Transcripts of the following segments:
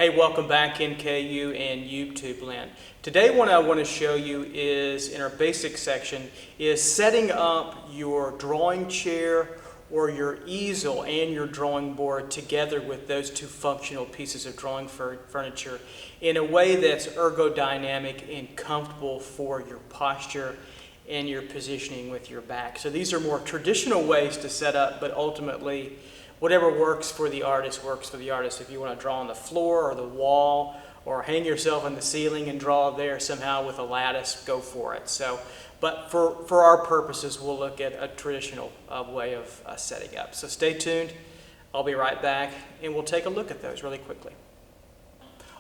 Hey, welcome back NKU and YouTube land. Today what I want to show you is, in our basic section, is setting up your drawing chair or your easel and your drawing board together with those two functional pieces of drawing furniture in a way that's ergodynamic and comfortable for your posture and your positioning with your back. So these are more traditional ways to set up, but ultimately whatever works for the artist works for the artist. If you want to draw on the floor or the wall or hang yourself on the ceiling and draw there somehow with a lattice, go for it. But for our purposes, we'll look at a traditional way of setting up. So stay tuned. I'll be right back and we'll take a look at those really quickly.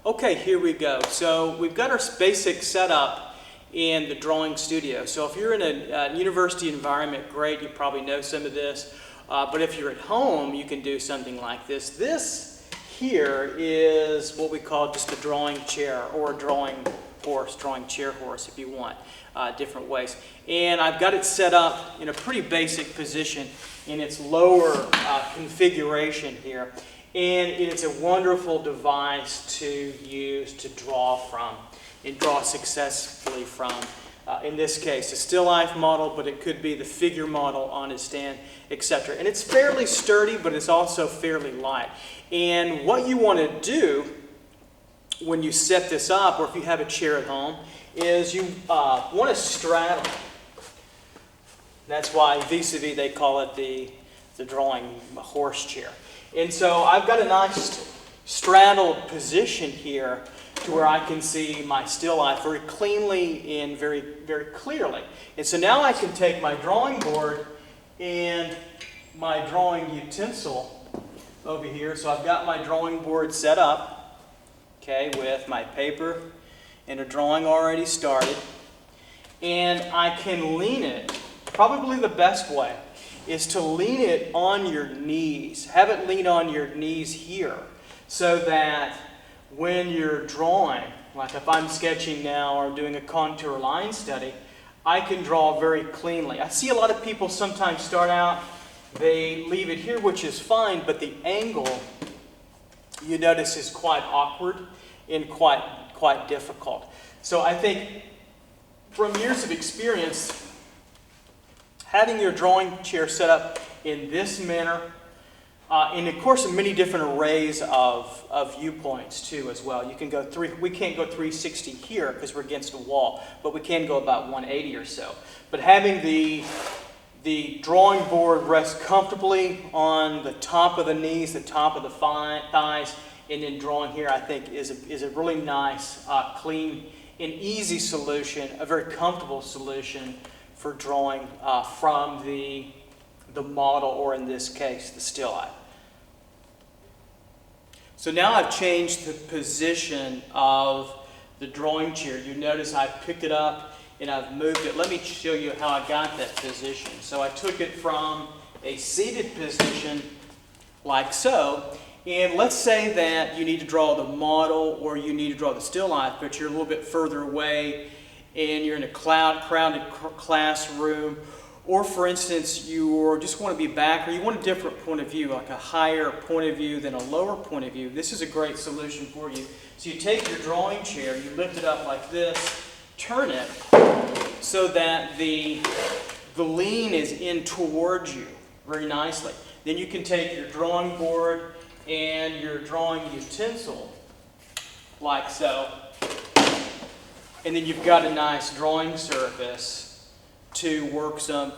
Okay, here we go. So we've got our basic setup in the drawing studio. So if you're in a university environment, great, you probably know some of this. But if you're at home, you can do something like this. This here is what we call just a drawing chair or a drawing horse, drawing chair horse if you want, different ways. And I've got it set up in a pretty basic position in its lower configuration here. And it's a wonderful device to use to draw from and draw successfully from. In this case, a still life model, but it could be the figure model on a stand, etc. And it's fairly sturdy, but it's also fairly light. And what you want to do when you set this up, or if you have a chair at home, is you want to straddle. That's why vis-a-vis they call it the drawing horse chair. And so I've got a nice straddled position here to where I can see my still life very cleanly and very, very clearly. And so now I can take my drawing board and my drawing utensil over here. So I've got my drawing board set up, okay, with my paper and a drawing already started. And I can lean it. Probably the best way is to lean it on your knees. Have it lean on your knees here so that when you're drawing, like if I'm sketching now or doing a contour line study, I can draw very cleanly. I see a lot of people sometimes start out, they leave it here, which is fine, but the angle, you notice, is quite awkward and quite difficult. So I think from years of experience, having your drawing chair set up in this manner, and of course many different arrays of viewpoints too as well. You can go we can't go 360 here because we're against a wall, but we can go about 180 or so. But having the drawing board rest comfortably on the top of the knees, the top of the thighs, and then drawing here, I think is a really nice, clean and easy solution, a very comfortable solution for drawing from the model, or in this case, the still life. So now I've changed the position of the drawing chair. You notice I've picked it up and I've moved it. Let me show you how I got that position. So I took it from a seated position like so. And let's say that you need to draw the model or you need to draw the still life, but you're a little bit further away and you're in a crowded classroom. Or for instance, you just want to be back, or you want a different point of view, like a higher point of view than a lower point of view. This is a great solution for you. So you take your drawing chair, you lift it up like this, turn it so that the lean is in towards you very nicely. Then you can take your drawing board and your drawing utensil like so, and then you've got a nice drawing surface to work some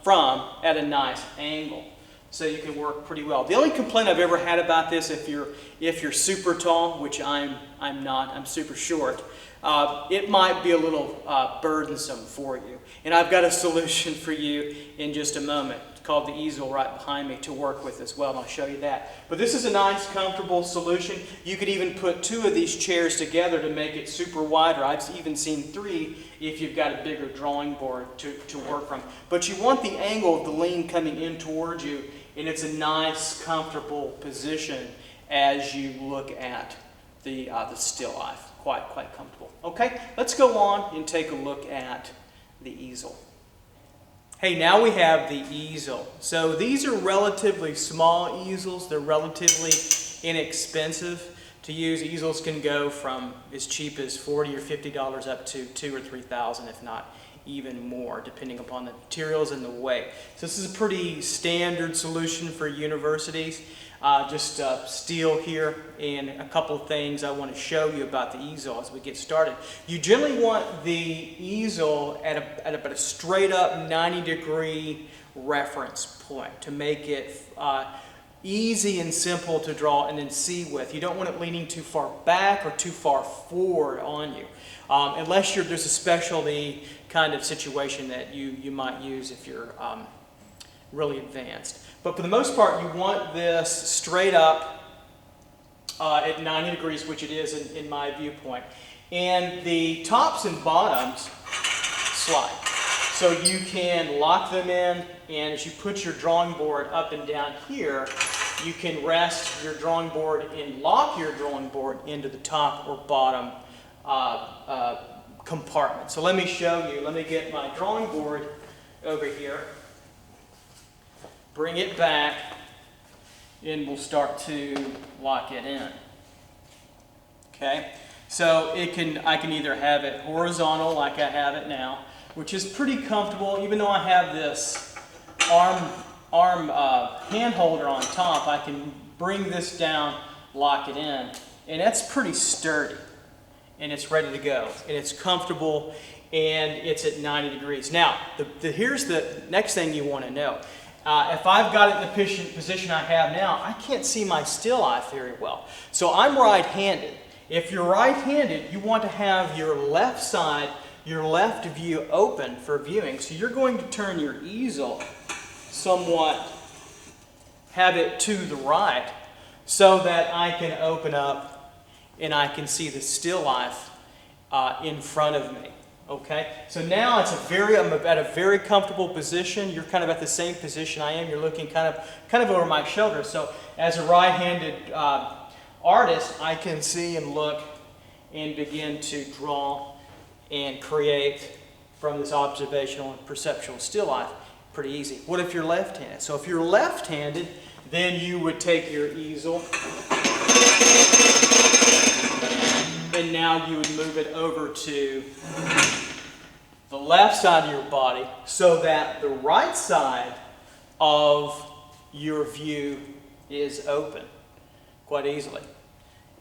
from at a nice angle, so you can work pretty well. The only complaint I've ever had about this, if you're super tall, which I'm not, I'm super short, it might be a little burdensome for you. And I've got a solution for you in just a moment. It's called the easel right behind me to work with as well, and I'll show you that. But this is a nice, comfortable solution. You could even put two of these chairs together to make it super wide, or I've even seen three if you've got a bigger drawing board to work from. But you want the angle of the lean coming in towards you, and it's a nice, comfortable position as you look at the still life. Quite comfortable. Okay, let's go on and take a look at the easel. Hey, now we have the easel. So these are relatively small easels. They're relatively inexpensive to to use. Easels can go from as cheap as $40 or $50 up to $2,000 or $3,000, if not even more, depending upon the materials and the weight. So this is a pretty standard solution for universities. Just steel here, and a couple of things I want to show you about the easel as we get started. You generally want the easel at about a straight up 90-degree reference point to make it easy and simple to draw and then see with. You don't want it leaning too far back or too far forward on you, unless there's a specialty kind of situation that you might use if you're really advanced. But for the most part, you want this straight up at 90 degrees, which it is in my viewpoint. And the tops and bottoms slide. So you can lock them in, and as you put your drawing board up and down here, you can rest your drawing board and lock your drawing board into the top or bottom compartment. So let me show you. Let me get my drawing board over here. Bring it back, and we'll start to lock it in. Okay, so I can either have it horizontal like I have it now, which is pretty comfortable. Even though I have this arm hand holder on top, I can bring this down, lock it in, and that's pretty sturdy, and it's ready to go, and it's comfortable, and it's at 90 degrees. Now, here's the next thing you want to know. If I've got it in the position I have now, I can't see my still life very well. So I'm right-handed. If you're right-handed, you want to have your left side, your left view open for viewing. So you're going to turn your easel somewhat, have it to the right, so that I can open up and I can see the still life in front of me. Okay, so now I'm at a very comfortable position. You're kind of at the same position I am. You're looking kind of over my shoulder. So as a right-handed artist, I can see and look and begin to draw and create from this observational and perceptual still life pretty easy. What if you're left-handed? So if you're left-handed, then you would take your easel, and now you would move it over to the left side of your body so that the right side of your view is open quite easily.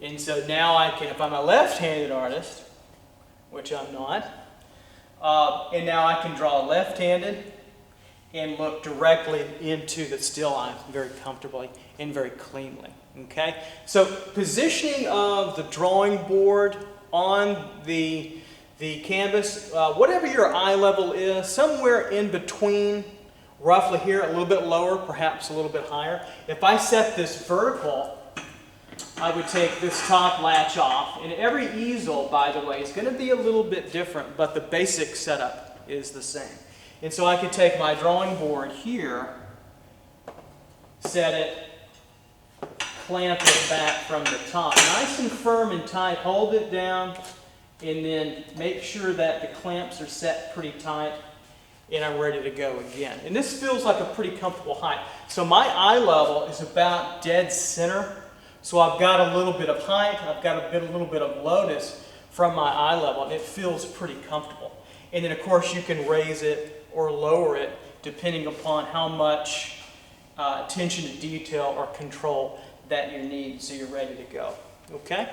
And so now I can, if I'm a left-handed artist, which I'm not, and now I can draw left-handed and look directly into the still life very comfortably and very cleanly. Okay? So positioning of the drawing board on the canvas, whatever your eye level is, somewhere in between, roughly here, a little bit lower, perhaps a little bit higher. If I set this vertical, I would take this top latch off. And every easel, by the way, is going to be a little bit different, but the basic setup is the same. And so I could take my drawing board here, set it, clamp it back from the top, nice and firm and tight, hold it down, and then make sure that the clamps are set pretty tight, and I'm ready to go again. And this feels like a pretty comfortable height. So my eye level is about dead center, so I've got a little bit of height, I've got a little bit of lowness from my eye level, and it feels pretty comfortable. And then of course you can raise it or lower it depending upon how much attention to detail or control that you need so you're ready to go. Okay?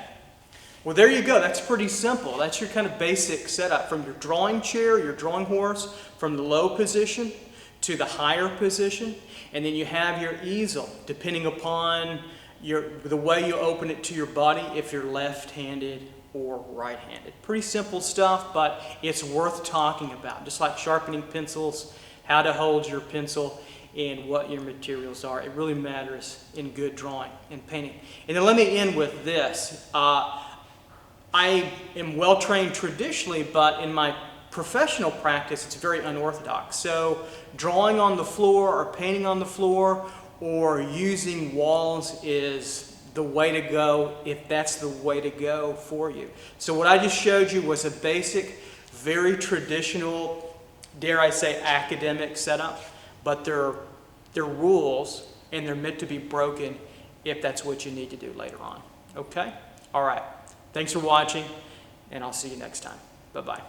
Well, there you go. That's pretty simple. That's your kind of basic setup from your drawing chair, your drawing horse, from the low position to the higher position. And then you have your easel, depending upon the way you open it to your body, if you're left-handed or right-handed. Pretty simple stuff, but it's worth talking about. Just like sharpening pencils, how to hold your pencil, and what your materials are. It really matters in good drawing and painting. And then let me end with this. I am well trained traditionally, but in my professional practice, it's very unorthodox. So drawing on the floor or painting on the floor or using walls is the way to go if that's the way to go for you. So what I just showed you was a basic, very traditional, dare I say, academic setup, but they're rules and they're meant to be broken if that's what you need to do later on. Okay? All right. Thanks for watching, and I'll see you next time. Bye-bye.